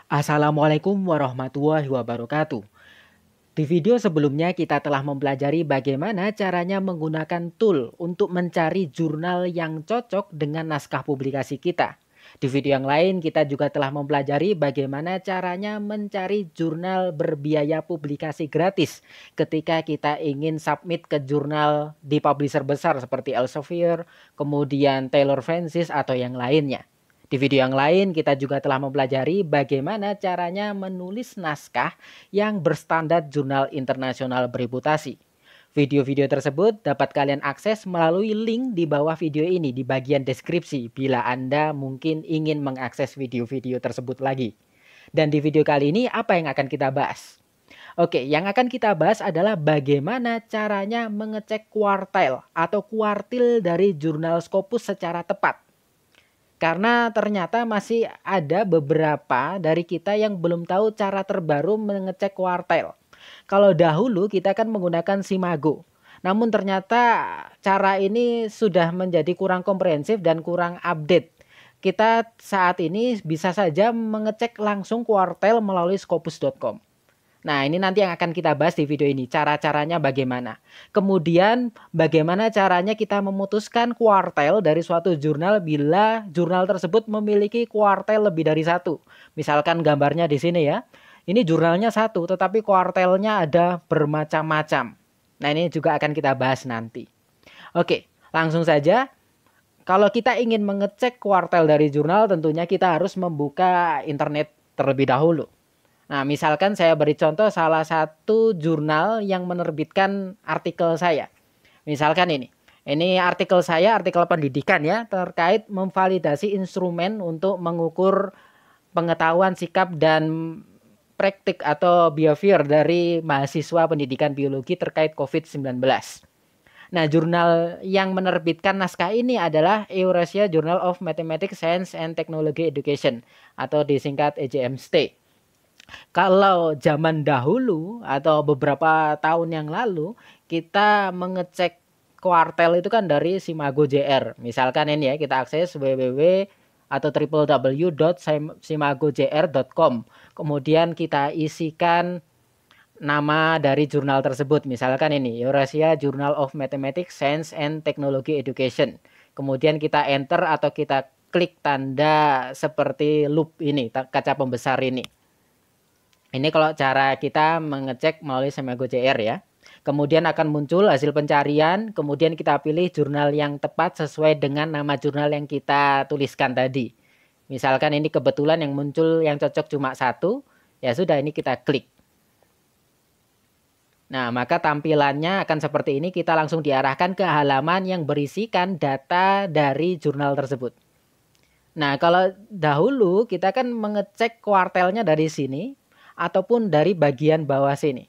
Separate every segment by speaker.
Speaker 1: Assalamualaikum warahmatullahi wabarakatuh. Di video sebelumnya kita telah mempelajari bagaimana caranya menggunakan tool untuk mencari jurnal yang cocok dengan naskah publikasi kita. Di video yang lain kita juga telah mempelajari bagaimana caranya mencari jurnal berbiaya publikasi gratis ketika kita ingin submit ke jurnal di publisher besar seperti Elsevier, kemudian Taylor Francis atau yang lainnya. Di video yang lain kita juga telah mempelajari bagaimana caranya menulis naskah yang berstandar jurnal internasional bereputasi. Video-video tersebut dapat kalian akses melalui link di bawah video ini di bagian deskripsi bila Anda mungkin ingin mengakses video-video tersebut lagi. Dan di video kali ini apa yang akan kita bahas? Oke, yang akan kita bahas adalah bagaimana caranya mengecek kuartil atau kuartil dari jurnal Scopus secara tepat. Karena ternyata masih ada beberapa dari kita yang belum tahu cara terbaru mengecek kuartil. Kalau dahulu kita kan menggunakan Simago. Namun ternyata cara ini sudah menjadi kurang komprehensif dan kurang update. Kita saat ini bisa saja mengecek langsung kuartil melalui scopus.com. Nah, ini nanti yang akan kita bahas di video ini, cara-caranya bagaimana. Kemudian, bagaimana caranya kita memutuskan kuartil dari suatu jurnal bila jurnal tersebut memiliki kuartil lebih dari satu. Misalkan gambarnya di sini ya. Ini jurnalnya satu, tetapi kuartilnya ada bermacam-macam. Nah, ini juga akan kita bahas nanti. Oke, langsung saja. Kalau kita ingin mengecek kuartil dari jurnal, tentunya kita harus membuka internet terlebih dahulu. Nah, misalkan saya beri contoh salah satu jurnal yang menerbitkan artikel saya. Misalkan ini. Ini artikel saya, artikel pendidikan ya, terkait memvalidasi instrumen untuk mengukur pengetahuan sikap dan praktik atau behavior dari mahasiswa pendidikan biologi terkait COVID-19. Nah, jurnal yang menerbitkan naskah ini adalah Eurasia Journal of Mathematics, Science and Technology Education atau disingkat EJMST. Kalau zaman dahulu atau beberapa tahun yang lalu kita mengecek kuartil itu kan dari Simago JR. Misalkan ini ya, kita akses www atau www.simagojr.com. Kemudian kita isikan nama dari jurnal tersebut. Misalkan ini Eurasia Journal of Mathematics, Science and Technology Education. Kemudian kita enter atau kita klik tanda seperti loop ini, kaca pembesar ini. Ini kalau cara kita mengecek melalui Simago JR ya. Kemudian akan muncul hasil pencarian, kemudian kita pilih jurnal yang tepat sesuai dengan nama jurnal yang kita tuliskan tadi. Misalkan ini kebetulan yang muncul yang cocok cuma satu, ya sudah ini kita klik. Nah, maka tampilannya akan seperti ini, kita langsung diarahkan ke halaman yang berisikan data dari jurnal tersebut. Nah, kalau dahulu kita kan mengecek kuartilnya dari sini, ataupun dari bagian bawah sini.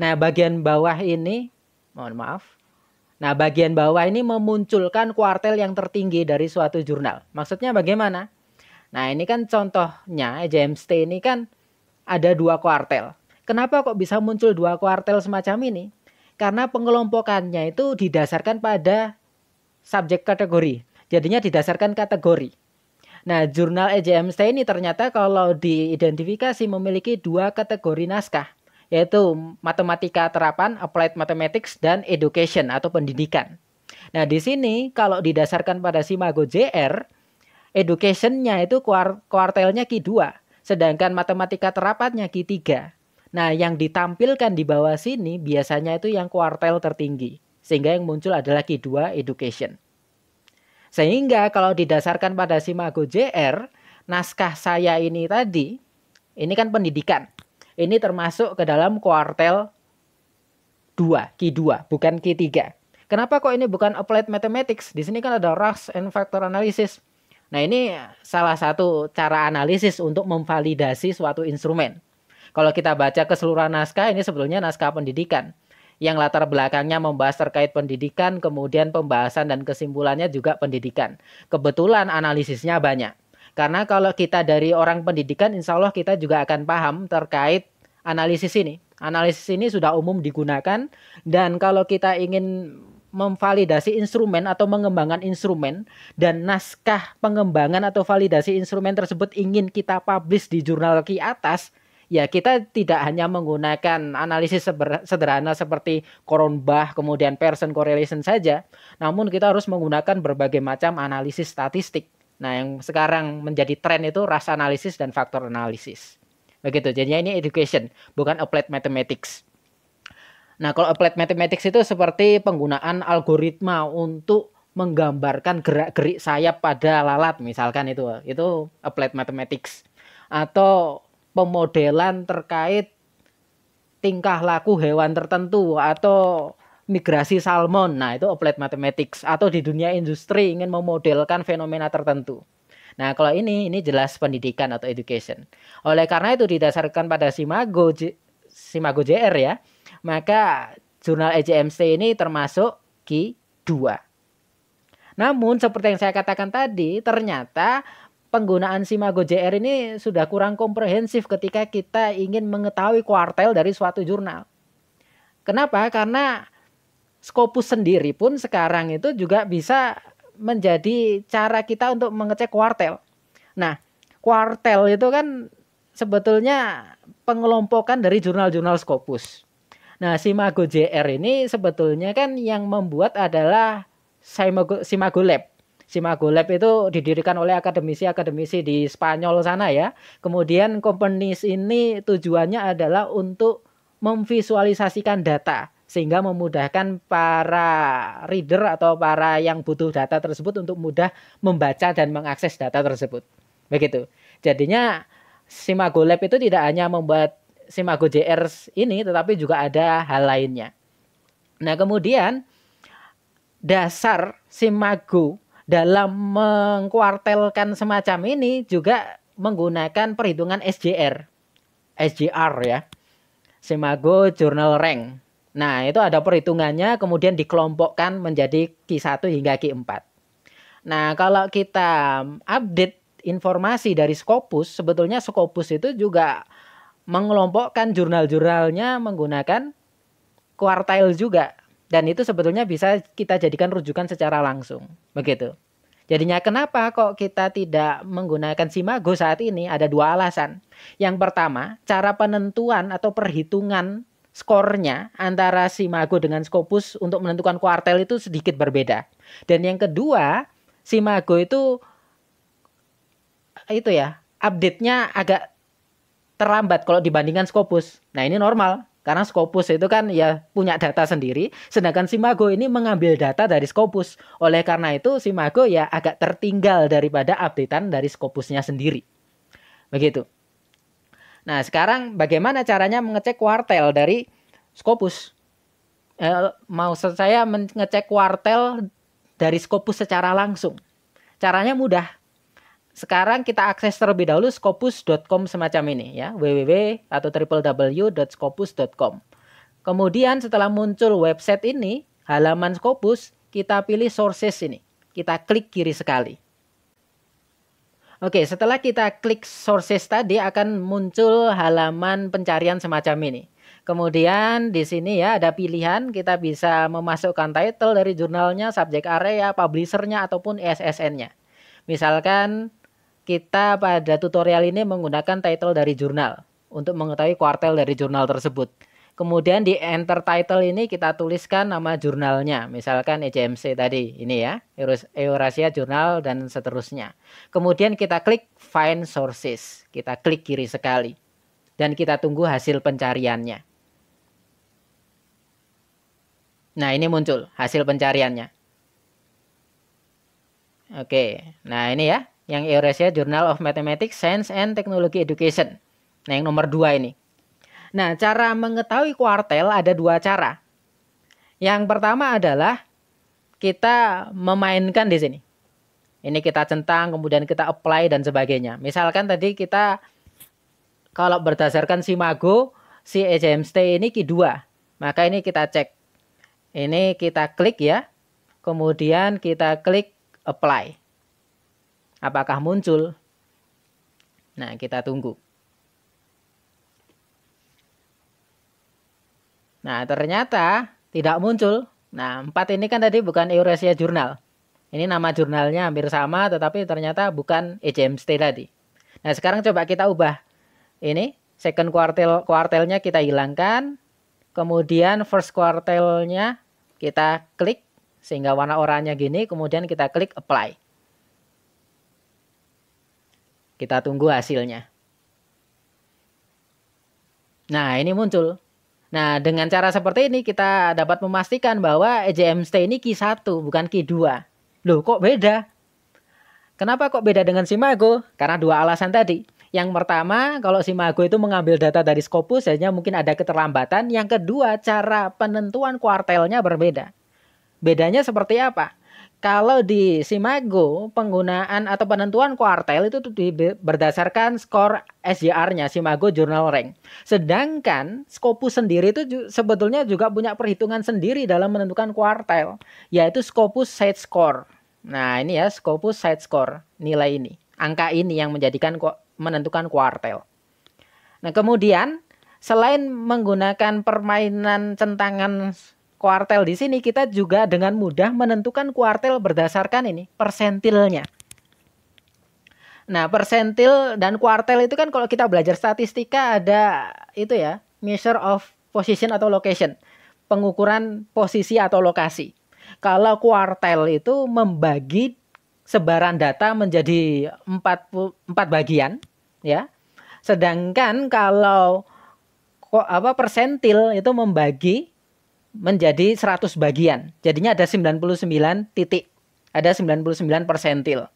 Speaker 1: Nah, bagian bawah ini, mohon maaf. Nah, bagian bawah ini memunculkan kuartil yang tertinggi dari suatu jurnal. Maksudnya bagaimana? Nah, ini kan contohnya, EJMST ini kan ada dua kuartil. Kenapa kok bisa muncul dua kuartil semacam ini? Karena pengelompokannya itu didasarkan pada subjek kategori. Jadinya didasarkan kategori. Nah, jurnal EJMST ini ternyata kalau diidentifikasi memiliki dua kategori naskah, yaitu matematika terapan, applied mathematics, dan education atau pendidikan. Nah, di sini kalau didasarkan pada Simago JR, education-nya itu kuartilnya Q2, sedangkan matematika terapannya Q3. Nah, yang ditampilkan di bawah sini biasanya itu yang kuartil tertinggi, sehingga yang muncul adalah Q2 education. Sehingga kalau didasarkan pada Simago JR, naskah saya ini tadi, ini kan pendidikan. Ini termasuk ke dalam kuartil 2, Q2, bukan Q3. Kenapa kok ini bukan applied mathematics? Di sini kan ada Rasch and factor analysis. Nah, ini salah satu cara analisis untuk memvalidasi suatu instrumen. Kalau kita baca keseluruhan naskah, ini sebetulnya naskah pendidikan. Yang latar belakangnya membahas terkait pendidikan, kemudian pembahasan dan kesimpulannya juga pendidikan. Kebetulan analisisnya banyak. Karena kalau kita dari orang pendidikan, insya Allah kita juga akan paham terkait analisis ini. Analisis ini sudah umum digunakan, dan kalau kita ingin memvalidasi instrumen atau mengembangkan instrumen, dan naskah pengembangan atau validasi instrumen tersebut ingin kita publish di jurnal ki atas, ya kita tidak hanya menggunakan analisis sederhana seperti Cronbach kemudian Pearson correlation saja, namun kita harus menggunakan berbagai macam analisis statistik. Nah, yang sekarang menjadi tren itu ras analisis dan faktor analisis. Begitu. Jadinya ini education, bukan applied mathematics. Nah, kalau applied mathematics itu seperti penggunaan algoritma untuk menggambarkan gerak-gerik sayap pada lalat misalkan, itu applied mathematics. Atau pemodelan terkait tingkah laku hewan tertentu atau migrasi salmon. Nah, itu applied mathematics. Atau di dunia industri ingin memodelkan fenomena tertentu. Nah, kalau ini jelas pendidikan atau education. Oleh karena itu didasarkan pada Simago JR ya, maka jurnal EJMC ini termasuk Ki 2. Namun seperti yang saya katakan tadi, ternyata penggunaan Simago JR ini sudah kurang komprehensif ketika kita ingin mengetahui kuartil dari suatu jurnal. Kenapa? Karena Scopus sendiri pun sekarang itu juga bisa menjadi cara kita untuk mengecek kuartil. Nah, kuartil itu kan sebetulnya pengelompokan dari jurnal-jurnal Scopus. Nah, Simago JR ini sebetulnya kan yang membuat adalah Simago Lab. Simago Lab itu didirikan oleh akademisi-akademisi di Spanyol sana ya. Kemudian companies ini tujuannya adalah untuk memvisualisasikan data sehingga memudahkan para reader atau para yang butuh data tersebut untuk mudah membaca dan mengakses data tersebut. Begitu. Jadinya Simago Lab itu tidak hanya membuat Simago JR ini, tetapi juga ada hal lainnya. Nah, kemudian dasar Simago dalam mengkuartelkan semacam ini juga menggunakan perhitungan SJR ya, Simago Journal Rank. Nah, itu ada perhitungannya, kemudian dikelompokkan menjadi Q1 hingga Q4. Nah, kalau kita update informasi dari Scopus, sebetulnya Scopus itu juga mengelompokkan jurnal-jurnalnya menggunakan kuartil juga. Dan itu sebetulnya bisa kita jadikan rujukan secara langsung. Begitu. Jadinya kenapa kok kita tidak menggunakan Simago saat ini? Ada dua alasan. Yang pertama, cara penentuan atau perhitungan skornya antara Simago dengan Scopus untuk menentukan kuartil itu sedikit berbeda. Dan yang kedua, Simago itu ya, update-nya agak terlambat kalau dibandingkan Scopus. Nah, ini normal karena Scopus itu kan ya punya data sendiri, sedangkan Simago ini mengambil data dari Scopus. Oleh karena itu Simago ya agak tertinggal daripada updatean dari Scopusnya sendiri. Begitu. Nah, sekarang bagaimana caranya mengecek kuartil dari Scopus? Maksud saya mengecek kuartil dari Scopus secara langsung. Caranya mudah. Sekarang kita akses terlebih dahulu scopus.com semacam ini ya, www atau www.scopus.com. Kemudian setelah muncul website ini, halaman Scopus, kita pilih sources ini. Kita klik kiri sekali. Oke, setelah kita klik sources tadi akan muncul halaman pencarian semacam ini. Kemudian di sini ya ada pilihan, kita bisa memasukkan title dari jurnalnya, subject area, publishernya ataupun ISSN-nya. Misalkan kita pada tutorial ini menggunakan title dari jurnal untuk mengetahui kuartil dari jurnal tersebut. Kemudian di enter title ini kita tuliskan nama jurnalnya. Misalkan EJMC tadi ini ya, Eurasia Journal dan seterusnya. Kemudian kita klik find sources. Kita klik kiri sekali. Dan kita tunggu hasil pencariannya. Nah, ini muncul hasil pencariannya. Oke, nah ini ya. Yang Eurasia Journal of Mathematics, Science and Technology Education. Nah, yang nomor 2 ini. Nah, cara mengetahui kuartil ada dua cara. Yang pertama adalah kita memainkan di sini. Ini kita centang, kemudian kita apply dan sebagainya. Misalkan tadi kita kalau berdasarkan Simago, si EJMC ini Q2. Maka ini kita cek. Ini kita klik ya. Kemudian kita klik apply. Apakah muncul? Nah, kita tunggu. Nah, ternyata tidak muncul. Nah, 4 ini kan tadi bukan Eurasia Journal. Ini nama jurnalnya hampir sama, tetapi ternyata bukan EJMST tadi. Nah, sekarang coba kita ubah. Ini second quartile-nya kita hilangkan. Kemudian first quartile-nya kita klik sehingga warna oranye gini. Kemudian kita klik apply. Kita tunggu hasilnya. Nah, ini muncul. Nah, dengan cara seperti ini kita dapat memastikan bahwa EJMST ini Q1 bukan Q2. Loh, kok beda? Kenapa kok beda dengan Simago? Karena dua alasan tadi. Yang pertama, kalau Simago itu mengambil data dari Scopus, hanya mungkin ada keterlambatan. Yang kedua, cara penentuan kuartilnya berbeda. Bedanya seperti apa? Kalau di Simago, penggunaan atau penentuan kuartil itu berdasarkan skor SJR-nya, Simago Journal Rank. Sedangkan Scopus sendiri itu sebetulnya juga punya perhitungan sendiri dalam menentukan kuartil, yaitu Scopus Site Score. Nah, ini ya Scopus Site Score, nilai ini. Angka ini yang menentukan kuartil. Nah, kemudian selain menggunakan permainan centangan kuartil di sini, kita juga dengan mudah menentukan kuartil berdasarkan ini persentilnya. Nah, persentil dan kuartil itu kan kalau kita belajar statistika ada itu ya, measure of position atau location, pengukuran posisi atau lokasi. Kalau kuartil itu membagi sebaran data menjadi 4 bagian, ya. Sedangkan kalau persentil itu membagi menjadi 100 bagian. Jadinya ada 99 titik. Ada 99 persentil.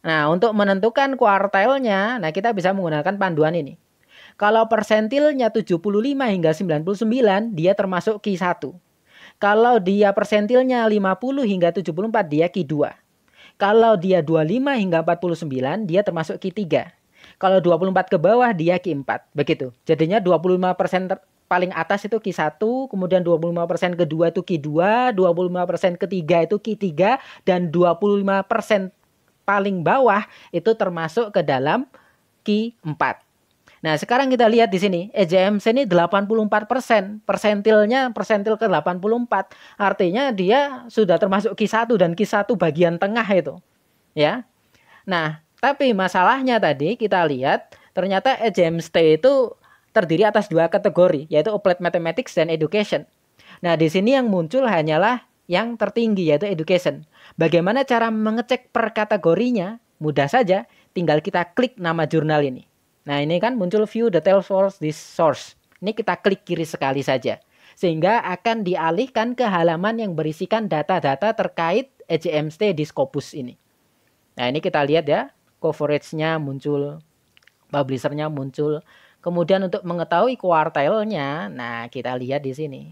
Speaker 1: Nah, untuk menentukan kuartilnya, nah kita bisa menggunakan panduan ini. Kalau persentilnya 75 hingga 99, dia termasuk Q1. Kalau dia persentilnya 50 hingga 74, dia Q2. Kalau dia 25 hingga 49, dia termasuk Q3. Kalau 24 ke bawah, dia Q4. Begitu. Jadinya 25% paling atas itu Q1, kemudian 25% kedua itu Q2, 25% ketiga itu Q3, dan 25% paling bawah itu termasuk ke dalam Q4. Nah, sekarang kita lihat di sini, EJMC ini 84%, persentil ke 84. Artinya dia sudah termasuk Q1 dan Q1 bagian tengah itu. Ya. Nah, tapi masalahnya tadi kita lihat ternyata EJMST itu terdiri atas 2 kategori, yaitu Applied Mathematics dan Education. Nah, di sini yang muncul hanyalah yang tertinggi, yaitu Education. Bagaimana cara mengecek per kategorinya? Mudah saja, tinggal kita klik nama jurnal ini. Nah, ini kan muncul view details for this source. Ini kita klik kiri sekali saja. Sehingga akan dialihkan ke halaman yang berisikan data-data terkait EJMST di Scopus ini. Nah, ini kita lihat ya, coverage-nya muncul, publisher-nya muncul. Kemudian untuk mengetahui kuartilnya, nah kita lihat di sini.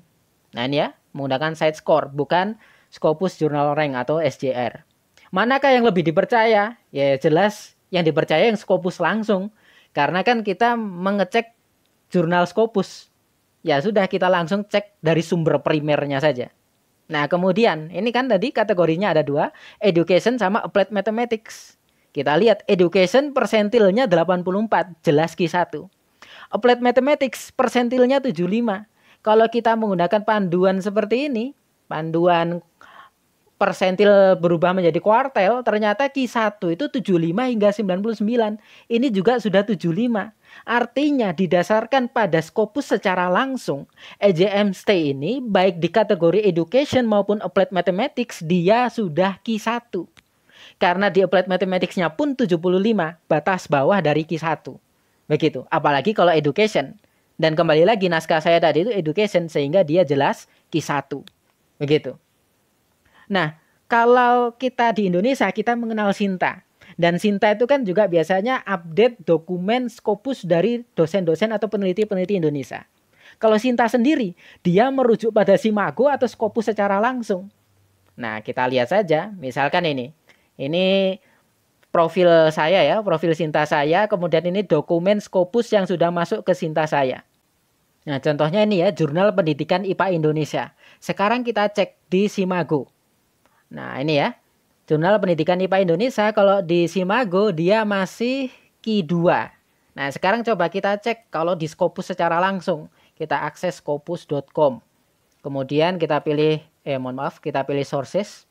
Speaker 1: Nah, ini ya, menggunakan site score, bukan Scopus Journal Rank atau SJR. Manakah yang lebih dipercaya? Ya jelas yang dipercaya yang Scopus langsung. Karena kan kita mengecek jurnal Scopus. Ya sudah, kita langsung cek dari sumber primernya saja. Nah, kemudian ini kan tadi kategorinya ada 2, Education sama Applied Mathematics. Kita lihat Education persentilnya 84, jelas Q1. Applied Mathematics persentilnya 75. Kalau kita menggunakan panduan seperti ini, panduan persentil berubah menjadi kuartil, ternyata Q1 itu 75 hingga 99. Ini juga sudah 75. Artinya didasarkan pada Scopus secara langsung, EJMST ini baik di kategori Education maupun Applied Mathematics dia sudah Q1. Karena di Applied Mathematics-nya pun 75, batas bawah dari Q1. Begitu, apalagi kalau Education. Dan kembali lagi naskah saya tadi itu Education, sehingga dia jelas Q1. Begitu. Nah, kalau kita di Indonesia, kita mengenal Sinta. Dan Sinta itu kan juga biasanya update dokumen Scopus dari dosen-dosen atau peneliti-peneliti Indonesia. Kalau Sinta sendiri, dia merujuk pada Simago atau Scopus secara langsung. Nah, kita lihat saja. Misalkan ini. Ini profil saya ya, profil Sinta saya. Kemudian ini dokumen Scopus yang sudah masuk ke Sinta saya. Nah, contohnya ini ya, Jurnal Pendidikan IPA Indonesia. Sekarang kita cek di Simago. Nah, ini ya. Jurnal Pendidikan IPA Indonesia, kalau di Simago dia masih Q2. Nah, sekarang coba kita cek kalau di Scopus secara langsung. Kita akses scopus.com. Kemudian kita pilih Mohon maaf, kita pilih sources,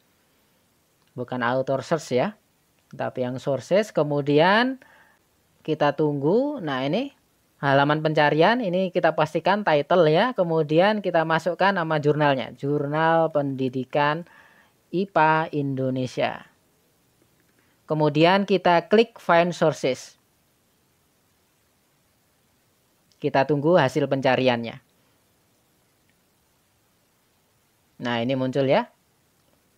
Speaker 1: bukan author search ya, tapi yang sources. Kemudian kita tunggu. Nah, ini halaman pencarian, ini kita pastikan title ya. Kemudian kita masukkan nama jurnalnya, Jurnal Pendidikan IPA Indonesia. Kemudian kita klik find sources. Kita tunggu hasil pencariannya. Nah, ini muncul ya.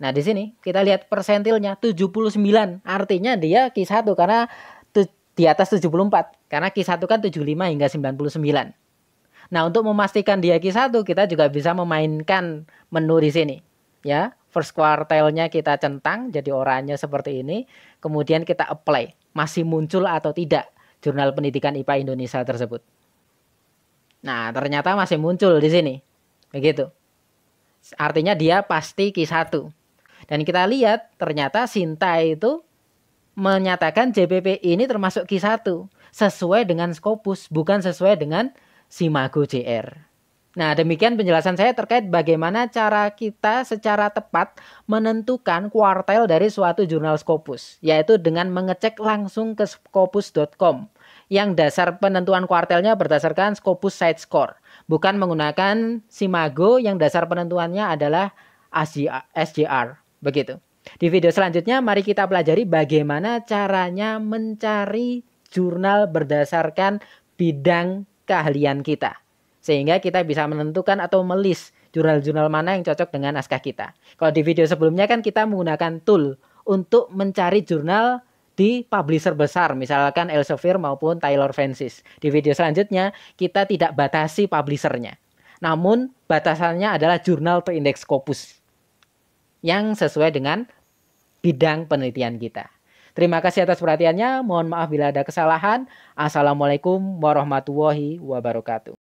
Speaker 1: Nah, di sini kita lihat persentilnya 79. Artinya dia Q1 karena di atas 74. Karena Q1 kan 75 hingga 99. Nah, untuk memastikan dia Q1, kita juga bisa memainkan menu di sini. Ya, first quartile-nya kita centang jadi oranye seperti ini. Kemudian kita apply. Masih muncul atau tidak Jurnal Pendidikan IPA Indonesia tersebut. Nah, ternyata masih muncul di sini. Begitu. Artinya dia pasti Q1. Dan kita lihat ternyata Sinta itu menyatakan JPP ini termasuk Q1 sesuai dengan Scopus, bukan sesuai dengan Simago JR. Nah, demikian penjelasan saya terkait bagaimana cara kita secara tepat menentukan kuartil dari suatu jurnal Scopus, yaitu dengan mengecek langsung ke scopus.com yang dasar penentuan kuartilnya berdasarkan Scopus Site Score, bukan menggunakan Simago yang dasar penentuannya adalah SJR. Begitu. Di video selanjutnya mari kita pelajari bagaimana caranya mencari jurnal berdasarkan bidang keahlian kita. Sehingga kita bisa menentukan atau melist jurnal-jurnal mana yang cocok dengan naskah kita. Kalau di video sebelumnya kan kita menggunakan tool untuk mencari jurnal di publisher besar, misalkan Elsevier maupun Taylor Francis. Di video selanjutnya kita tidak batasi publishernya. Namun batasannya adalah jurnal terindeks Scopus yang sesuai dengan bidang penelitian kita. Terima kasih atas perhatiannya. Mohon maaf bila ada kesalahan. Assalamualaikum warahmatullahi wabarakatuh.